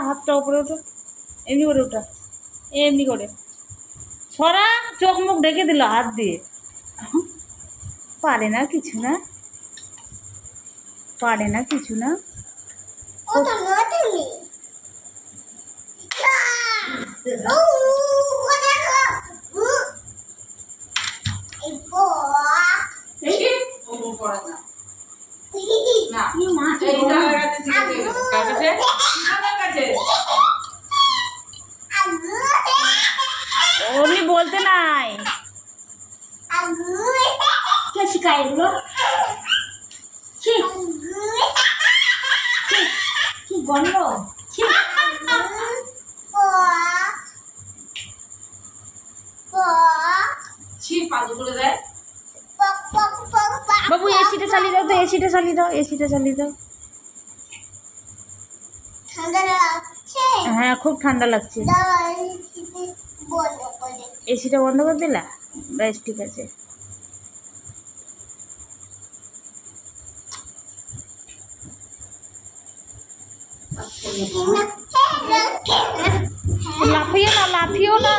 হাতটা উপরে ওঠো, এমনি করে ওঠা, এমনি করে সরা, চোখ মুখ ঢেকে দিল হাত দিয়ে। পারে না কিছু না, পারে না কিছু না। অমনি বলতে নাই, কে শিখায় এগুলো? কি গন্ধ, বাবু এসিটা চালিয়ে দাও তো, এসিটা চালিয়ে দাও, এসিটা চালিয়ে দাও। হ্যাঁ খুব ঠান্ডা লাগছে, এসিটা বন্ধ করে দিলা? বেশ ঠিক আছে। লাফিও না, লাফিও না।